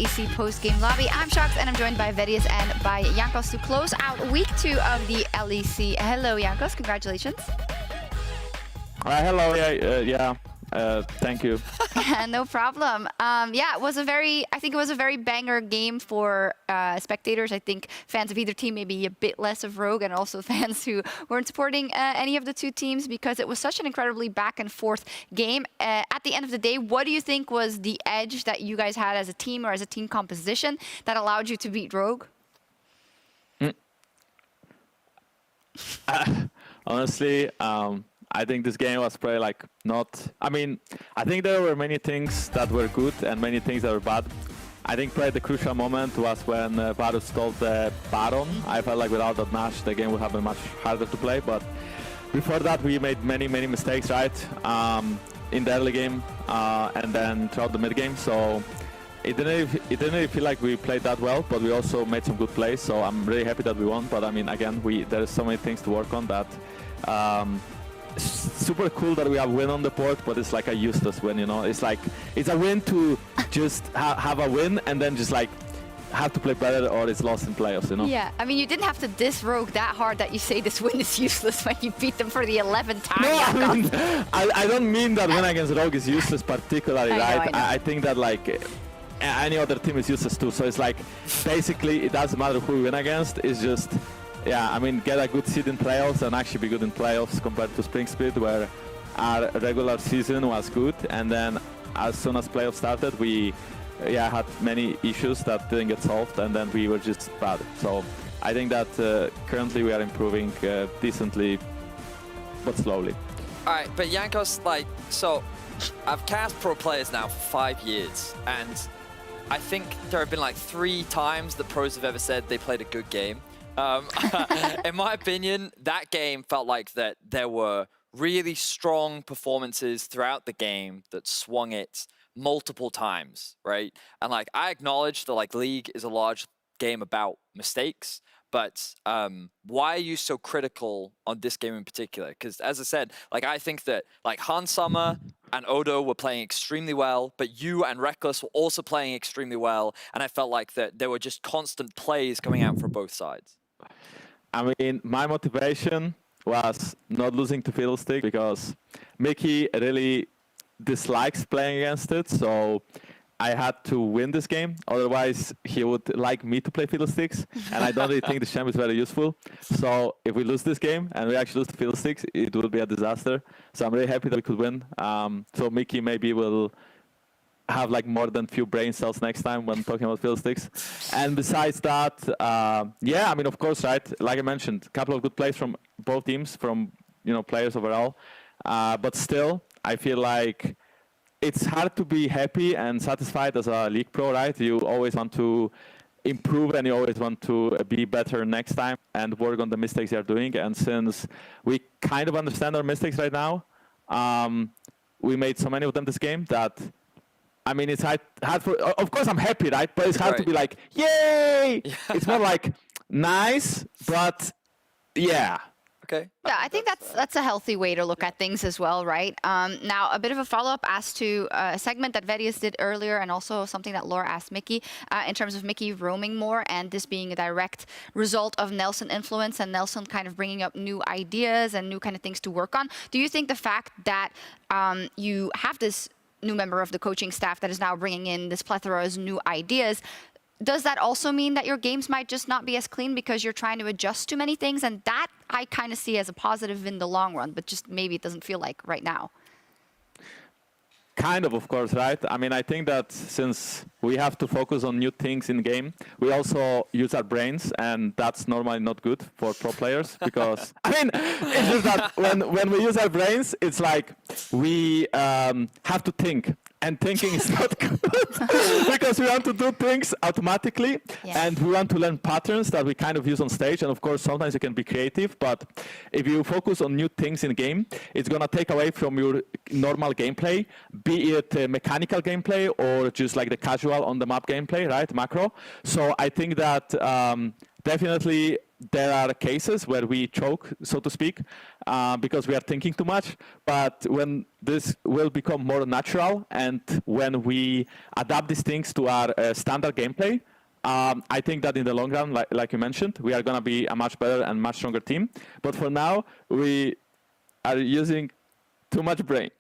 LEC post-game lobby. I'm Shocked, and I'm joined by Vedius and by Jankos to close out week 2 of the LEC. Hello, Jankos. Congratulations. Hello. Thank you. No problem. Yeah, it was I think it was a very banger game for spectators. I think fans of either team, maybe a bit less of Rogue, and also fans who weren't supporting any of the two teams, because it was such an incredibly back and forth game. At the end of the day, what do you think was the edge that you guys had as a team or as a team composition that allowed you to beat Rogue? Honestly, I think this game was probably like not. I mean, I think there were many things that were good and many things that were bad. I think probably the crucial moment was when Varus stole the Baron. I felt like without that match, the game would have been much harder to play. But before that, we made many mistakes, right? In the early game and then throughout the mid game. So it didn't really feel like we played that well, but we also made some good plays. So I'm really happy that we won. But I mean, again, there is so many things to work on that. Super cool that we have win on the board, but it's like a useless win, you know. It's like it's a win to just have a win and then just like have to play better, or it's lost in playoffs, you know. Yeah, I mean, you didn't have to diss Rogue that hard that you say this win is useless when you beat them for the 11th time. No, I don't mean that win against Rogue is useless particularly, right? I think that like any other team is useless too. So it's like basically it doesn't matter who we win against. It's just. Yeah, I mean, get a good seed in playoffs and actually be good in playoffs compared to Spring Split, where our regular season was good, and then as soon as playoffs started, we had many issues that didn't get solved, and then we were just bad. So I think that currently we are improving decently, but slowly. All right, but Jankos, like, so I've cast pro players now for 5 years, and I think there have been like 3 times that pros have ever said they played a good game. In my opinion, that game felt like that there were really strong performances throughout the game that swung it multiple times, right? And like, I acknowledge that like League is a large game about mistakes, but why are you so critical on this game in particular? Because as I said, like, I think that like Han Summer and Odo were playing extremely well, but you and Reckless were also playing extremely well, and I felt like that there were just constant plays coming out from both sides. I mean, my motivation was not losing to Fiddlestick because Mickey really dislikes playing against it, so I had to win this game. Otherwise, he would like me to play Fiddlesticks, and I don't really think the champ is very useful. So if we lose this game and we actually lose to Fiddlesticks, it will be a disaster. So I'm really happy that we could win. So Mickey maybe will have like more than few brain cells next time when talking about Fiddlesticks. And besides that, yeah, I mean, of course, right, like I mentioned, a couple of good plays from both teams, from, you know, players overall. But still, I feel like it's hard to be happy and satisfied as a League Pro, right? You always want to improve and you always want to be better next time and work on the mistakes you're doing. And since we kind of understand our mistakes right now, we made so many of them this game that, I mean, it's hard for, of course I'm happy, right? But it's hard to be like, yay! Yeah. It's more like, nice, but yeah. Okay. Yeah, I think that's a healthy way to look at things as well, right? Now, a bit of a follow-up as to a segment that Vedius did earlier, and also something that Laura asked Mickey, in terms of Mickey roaming more, and this being a direct result of Nelson influence and Nelson kind of bringing up new ideas and new kind of things to work on. Do you think the fact that you have this new member of the coaching staff that is now bringing in this plethora of new ideas, does that also mean that your games might just not be as clean because you're trying to adjust to many things? And that I kind of see as a positive in the long run, but just maybe it doesn't feel like right now. Kind of course, right? I mean, I think that since we have to focus on new things in game, we also use our brains, and that's normally not good for pro players because, I mean, it's just that when we use our brains, it's like we have to think. And thinking is not good because we want to do things automatically, and we want to learn patterns that we kind of use on stage. And of course, sometimes you can be creative, but if you focus on new things in game, it's going to take away from your normal gameplay, be it mechanical gameplay or just like the casual on the map gameplay, right? Macro. So I think that definitely there are cases where we choke, so to speak, because we are thinking too much. But when this will become more natural and when we adapt these things to our standard gameplay, I think that in the long run, like you mentioned, we are going to be a much better and much stronger team. But for now, we are using too much brain.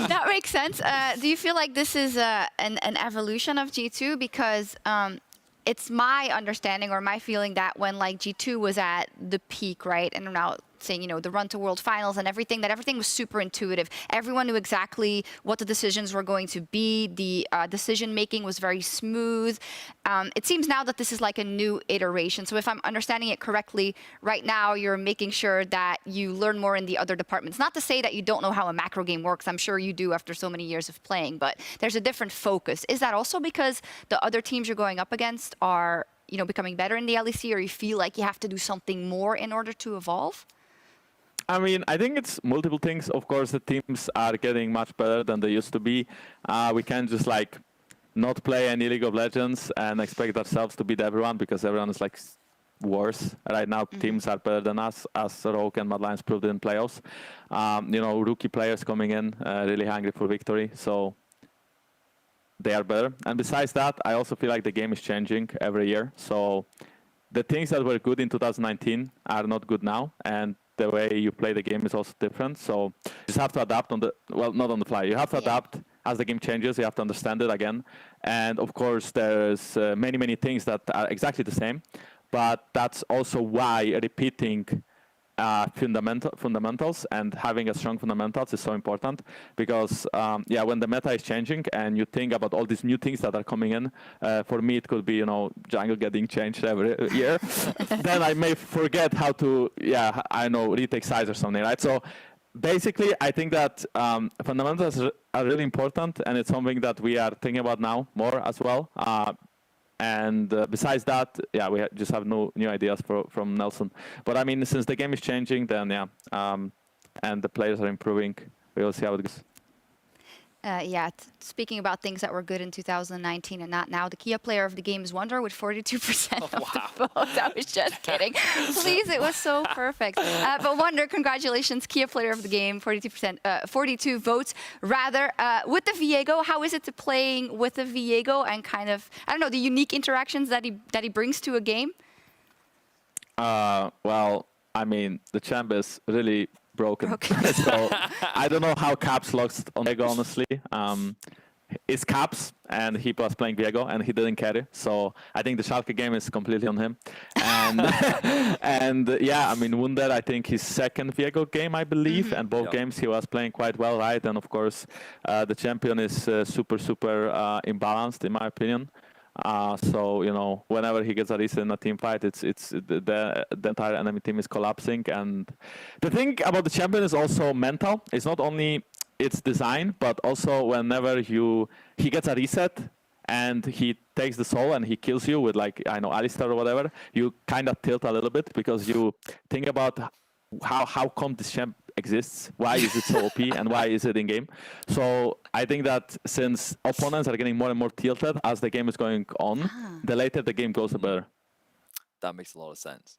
That makes sense. Do you feel like this is an evolution of G2? Because it's my understanding or my feeling that when like G2 was at the peak, right, and now saying, you know, the run to World Finals and everything, that everything was super intuitive. Everyone knew exactly what the decisions were going to be. The decision making was very smooth. It seems now that this is like a new iteration. So if I'm understanding it correctly, right now you're making sure that you learn more in the other departments. Not to say that you don't know how a macro game works. I'm sure you do after so many years of playing, but there's a different focus. Is that also because the other teams you're going up against are, you know, becoming better in the LEC, or you feel like you have to do something more in order to evolve? I mean, I think it's multiple things. Of course, the teams are getting much better than they used to be. We can't just like not play any League of Legends and expect ourselves to beat everyone, because everyone is like worse. Right now, teams are better than us, as Rogue and Mad Lions proved in playoffs. You know, rookie players coming in, really hungry for victory. So they are better. And besides that, I also feel like the game is changing every year. So the things that were good in 2019 are not good now. And the way you play the game is also different. So you just have to adapt on the, well, not on the fly. You have to adapt as the game changes. You have to understand it again. And of course, there's many things that are exactly the same. But that's also why repeating fundamentals and having a strong fundamentals is so important, because yeah, when the meta is changing and you think about all these new things that are coming in, for me it could be, you know, jungle getting changed every year, then I may forget how to, yeah, I know, retake sides or something, right? So basically, I think that fundamentals are really important, and it's something that we are thinking about now more as well. And besides that, yeah, we just have no new ideas from Nelson. But I mean, since the game is changing, then yeah, and the players are improving, we will see how it goes. Yeah, speaking about things that were good in 2019 and not now, the Kia player of the game is Wonder with 42% of the votes. I was just kidding. Please, it was so perfect. But Wonder, congratulations, Kia player of the game, 42%, 42 votes rather. With the Viego, how is it to playing with the Viego and kind of, I don't know, the unique interactions that he brings to a game? Well, I mean, the champ is really broken. So I don't know how Caps lost on Viego, honestly. It's Caps, and he was playing Viego, and he didn't carry. So I think the Schalke game is completely on him. And and yeah, I mean, Wunder, I think his second Viego game, I believe, and both games he was playing quite well, right? And of course, the champion is super imbalanced, in my opinion. So, you know, whenever he gets a reset in a team fight, it's the entire enemy team is collapsing. And the thing about the champion is also mental. It's not only its design, but also whenever he gets a reset and he takes the soul and he kills you with, like, I know, Alistar or whatever, you kind of tilt a little bit, because you think about how come this champ exists, why is it so OP, and why is it in game. So I think that since opponents are getting more and more tilted as the game is going on, the later the game goes, the better. That makes a lot of sense.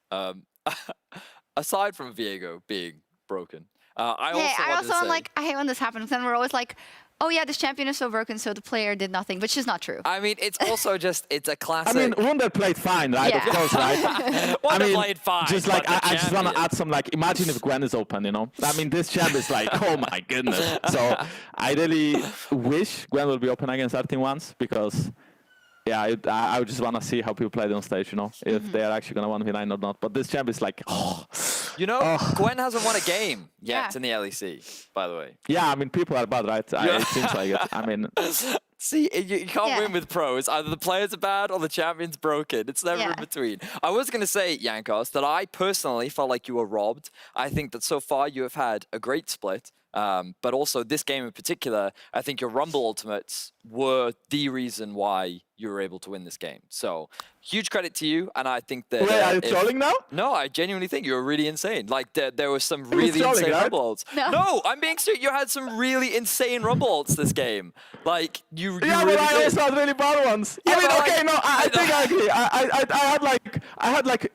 Aside from Viego being broken, I am like, I hate when this happens, and we're always like, oh yeah, this champion is so broken, so the player did nothing, which is not true. I mean, it's also just, it's a classic. I mean, Wunder played fine, right? Yeah. Of course, right? Wunder played fine. Just like, I just want to add some, like, imagine if Gwen is open, you know? I mean, this champ is like, oh my goodness. So I really wish Gwen will be open against our team once, because yeah, I just want to see how people play it on stage, you know, if they are actually going to 1v9 or not. But this champ is like, oh. You know, Gwen hasn't won a game yet in the LEC, by the way. Yeah, I mean, people are bad, right? It seems like it. I mean... See, you can't win with pros. Either the players are bad or the champion's broken. It's never in between. I was going to say, Jankos, that I personally felt like you were robbed. I think that so far you have had a great split. But also this game in particular, I think your Rumble ultimates were the reason why you were able to win this game. So huge credit to you, and I think that... Wait, are you trolling now? No, I genuinely think you were really insane. Like, there was some was really trolling, insane right? Rumble ults. No. I'm being serious. You had some really insane Rumble ults this game. Like, you Yeah, really but I did. also had really bad ones. Yeah, I mean, but okay, like- no, I think I agree. I had like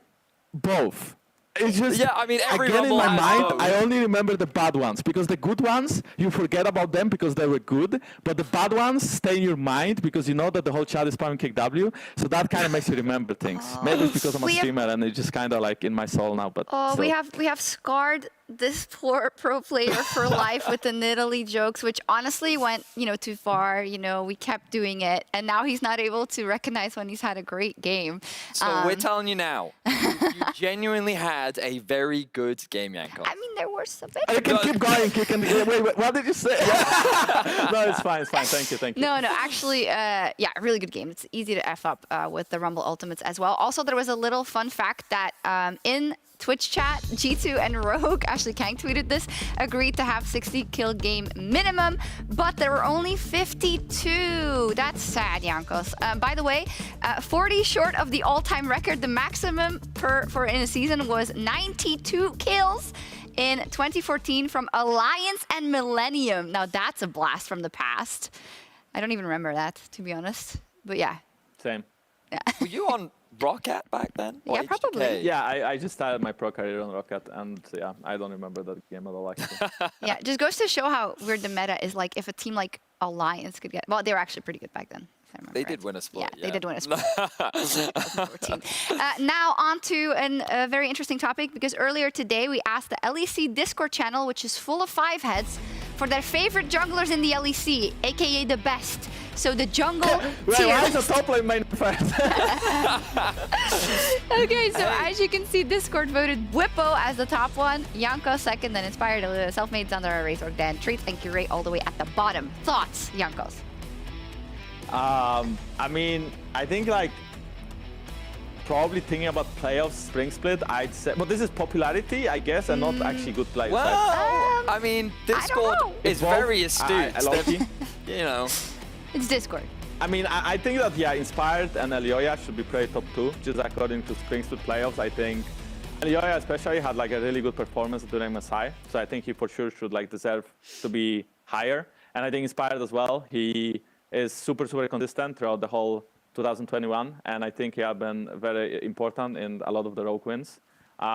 both. It's just Yeah, I mean, every again in Rumble my has mind, both. I only remember the bad ones because the good ones you forget about them because they were good, but the bad ones stay in your mind because you know that the whole chat is spamming kick W, so that kind of makes you remember things. Maybe it's because I'm a We have- streamer and it's just kind of like in my soul now. But Oh, still. we have scarred this poor pro player for life with the Nidalee jokes, which honestly went too far. We kept doing it, and now he's not able to recognize when he's had a great game. So we're telling you now, you genuinely had a very good game, Yanko. I mean, there were some. You can keep going. You can. Wait, what did you say? No, it's fine. Thank you. No, actually, yeah, really good game. It's easy to F up with the Rumble Ultimates as well. Also, there was a little fun fact that in Twitch chat, G2 and Rogue, Ashley Kang tweeted this, agreed to have 60 kill game minimum, but there were only 52. That's sad, Jankos. By the way, 40 short of the all-time record. The maximum for in a season was 92 kills in 2014 from Alliance and Millennium. Now that's a blast from the past. I don't even remember that, to be honest. But yeah. Same. Were you on Rocket back then? Or Yeah, probably. HGK? Yeah, I just started my pro career on Rocket, and yeah, I don't remember that game at all. Actually. Yeah, just goes to show how weird the meta is. Like, if a team like Alliance could get... Well, they were actually pretty good back then. If I remember They right. did win a split. Yeah, they did win a split. 2014. Now on to a very interesting topic, because earlier today we asked the LEC Discord channel, which is full of five heads, for their favorite junglers in the LEC, aka the best. So the jungle Wait, tier. why is the top lane main first? Okay, so as you can see, Discord voted Whippo as the top one, Yanko second, then Inspired, Selfmade, Thunder, Razor, then Treats, and Curate all the way at the bottom. Thoughts, Yankos? I mean, I think like probably thinking about playoffs, spring split, I'd say, but this is popularity, I guess, and not actually good players. Well, Um, I mean, I don't Discord know. is Both. very astute. I love it. You know, It's Discord. I mean, I think that, yeah, Inspired and Elioya should be played top 2, just according to spring split playoffs. I think Elioya especially had like a really good performance during Masai, so I think he for sure should like deserve to be higher. And I think Inspired as well, he is super consistent throughout the whole 2021, and I think he has been very important in a lot of the Rogue wins.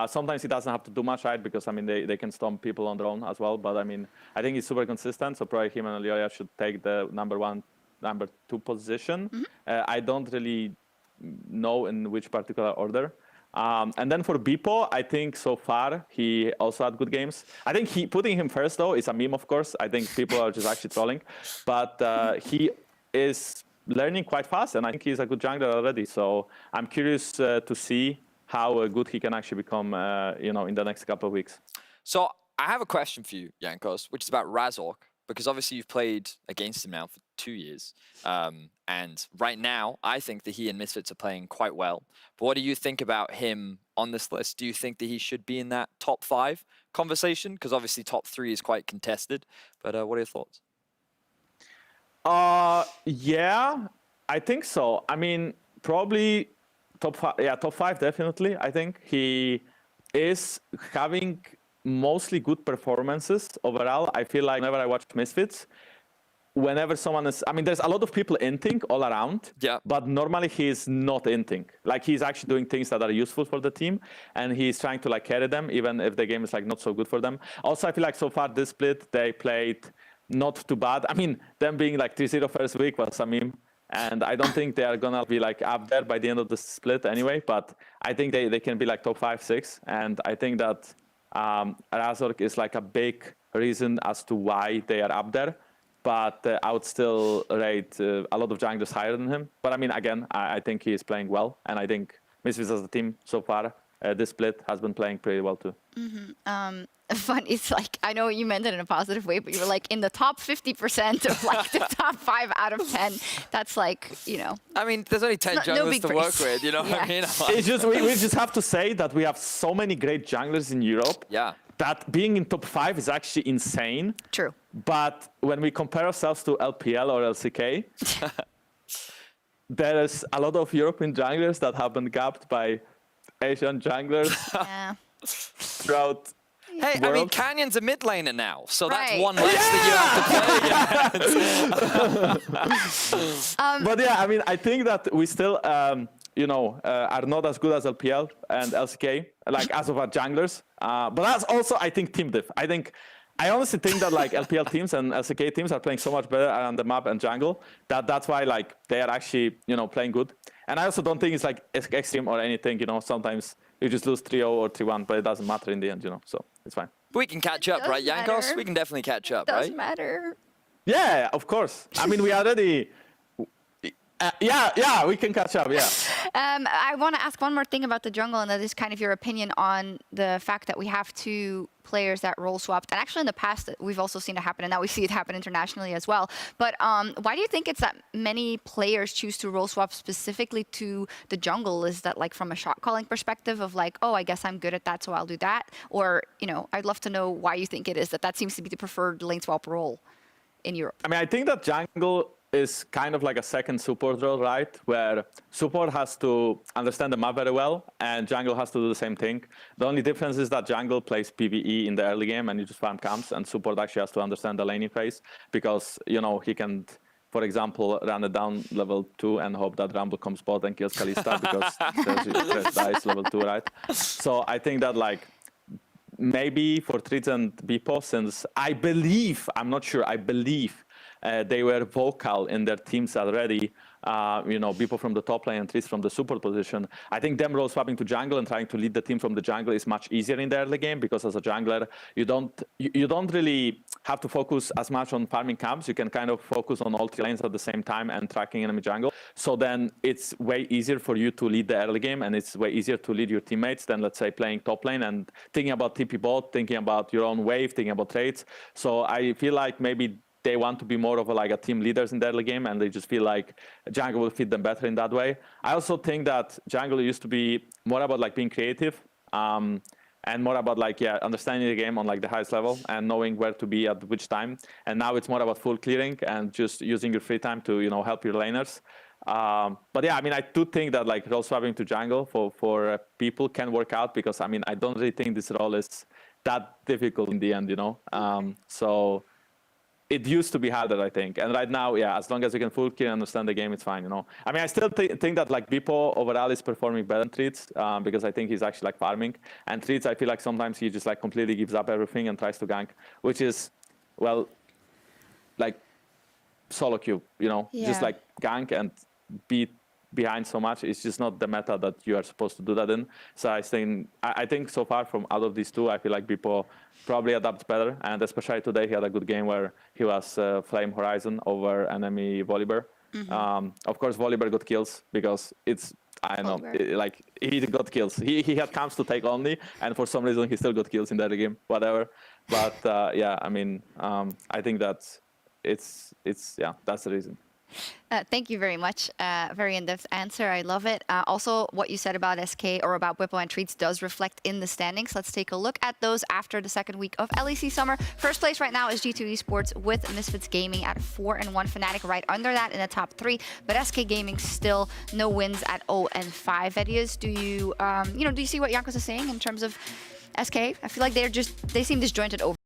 Sometimes he doesn't have to do much, right? Because I mean, they can stomp people on their own as well. But I mean, I think he's super consistent. So probably him and Elioya should take the number 1, number 2 position. I don't really know in which particular order. And then for Bipo, I think so far he also had good games. I think putting him first though is a meme, of course. I think people are just actually trolling, but he is learning quite fast, and I think he's a good jungler already. So I'm curious to see how good he can actually become, in the next couple of weeks. so I have a question for you, Jankos, which is about Razork, because obviously you've played against him now for 2 years. And right now, I think that he and Misfits are playing quite well. But what do you think about him on this list? Do you think that he should be in that top 5 conversation? Because obviously top 3 is quite contested. But what are your thoughts? Yeah, I think so. I mean, probably top 5. Yeah, top 5 definitely. I think he is having mostly good performances overall. I feel like whenever I watch Misfits, whenever someone is, I mean, there's a lot of people inting all around, Yeah. but normally he's not inting. Like he's actually doing things that are useful for the team, and he's trying to like carry them, even if the game is like not so good for them. Also, I feel like so far this split, they played not too bad. I mean, them being like 3-0 first week was a meme, and I don't think they are gonna be like up there by the end of the split anyway, but I think they can be like top 5, 6, and I think that Razork is like a big reason as to why they are up there. But I would still rate a lot of junglers higher than him. But I mean, again, I think he is playing well, and I think Misfits as a team so far, this split has been playing pretty well too. Fun. It's like, I know you meant it in a positive way, but you were like in the top 50% of like the top 5 out of 10. That's like, I mean, there's only 10 No junglers big to work praise. with, you know what I Yeah. mean? It's just we just have to say that we have so many great junglers in Europe. Yeah. that being in top 5 is actually insane. True. But when we compare ourselves to LPL or LCK, there is a lot of European junglers that have been gapped by Asian junglers Yeah. throughout. Hey, I mean, world. Canyon's a mid laner now, so that's Right. one less that you have to play against. But yeah, I mean, I think that we still, are not as good as LPL and LCK, like as of our junglers. But that's also, I think, team diff. I honestly think that like LPL teams and LCK teams are playing so much better on the map and jungle that's why like they are actually playing good. And I also don't think it's like extreme or anything. Sometimes you just lose 3-0 or 3-1, but it doesn't matter in the end. So it's fine. We can catch up, Doesn't right, Jankos? matter. We can definitely catch up, Doesn't right? matter. Yeah, of course. I mean, we already. Yeah, we can catch up. Yeah. I want to ask one more thing about the jungle, and that is kind of your opinion on the fact that we have 2 players that role swapped. And actually, in the past, we've also seen it happen, and now we see it happen internationally as well. But why do you think it's that many players choose to role swap specifically to the jungle? Is that like from a shot calling perspective of like, oh, I guess I'm good at that, so I'll do that? Or, I'd love to know why you think it is that seems to be the preferred lane swap role in Europe. I mean, I think that jungle is kind of like a second support role, right? Where support has to understand the map very well, and jungle has to do the same thing. The only difference is that jungle plays PvE in the early game, and you just farm camps, and support actually has to understand the laning phase, because, he can, for example, run it down level 2 and hope that Rumble comes bot and kills Kalista, because Thresh dies level 2, right? So I think that, like, maybe for Treats and Beepo, since I believe, I'm not sure, I believe they were vocal in their teams already, Beepo from the top lane and Treats from the support position. I think them role swapping to jungle and trying to lead the team from the jungle is much easier in the early game, because as a jungler, you don't really have to focus as much on farming camps. You can kind of focus on all 3 lanes at the same time and tracking enemy jungle. So then it's way easier for you to lead the early game, and it's way easier to lead your teammates than, let's say, playing top lane and thinking about TP bot, thinking about your own wave, thinking about trades. So I feel like maybe they want to be more of a team leaders in the early game, and they just feel like jungle will fit them better in that way. I also think that jungle used to be more about like being creative, and more about understanding the game on like the highest level and knowing where to be at which time. And now it's more about full clearing and just using your free time to help your laners. But yeah, I mean, I do think that like role swapping to jungle for people can work out, because I mean, I don't really think this role is that difficult in the end, So it used to be harder, I think. And right now, yeah, as long as you can full clear and understand the game, it's fine, I mean, I still think that like Beepo overall is performing better than Treats, because I think he's actually like farming. And Treats, I feel like sometimes he just like completely gives up everything and tries to gank, which is, well, like solo queue, just like gank and beat behind so much. It's just not the meta that you are supposed to do that in. So I think so far from out of these 2, I feel like Beepo probably adapts better, and especially today he had a good game where he was Flame Horizon over enemy Volibear. Of course, Volibear got kills because he got kills. He had camps to take only, and for some reason he still got kills in the early game, whatever. But yeah, I mean, I think that it's that's the reason. Thank you very much. Very in-depth answer. I love it. Also, what you said about SK or about Whippo and Treats does reflect in the standings. Let's take a look at those after the second week of LEC Summer. First place right now is G2 Esports with Misfits Gaming at 4-1. Fnatic right under that in the top 3. But SK Gaming still no wins at 0-5. Vedias, do you see what Jankos is saying in terms of SK? I feel like they seem disjointed over.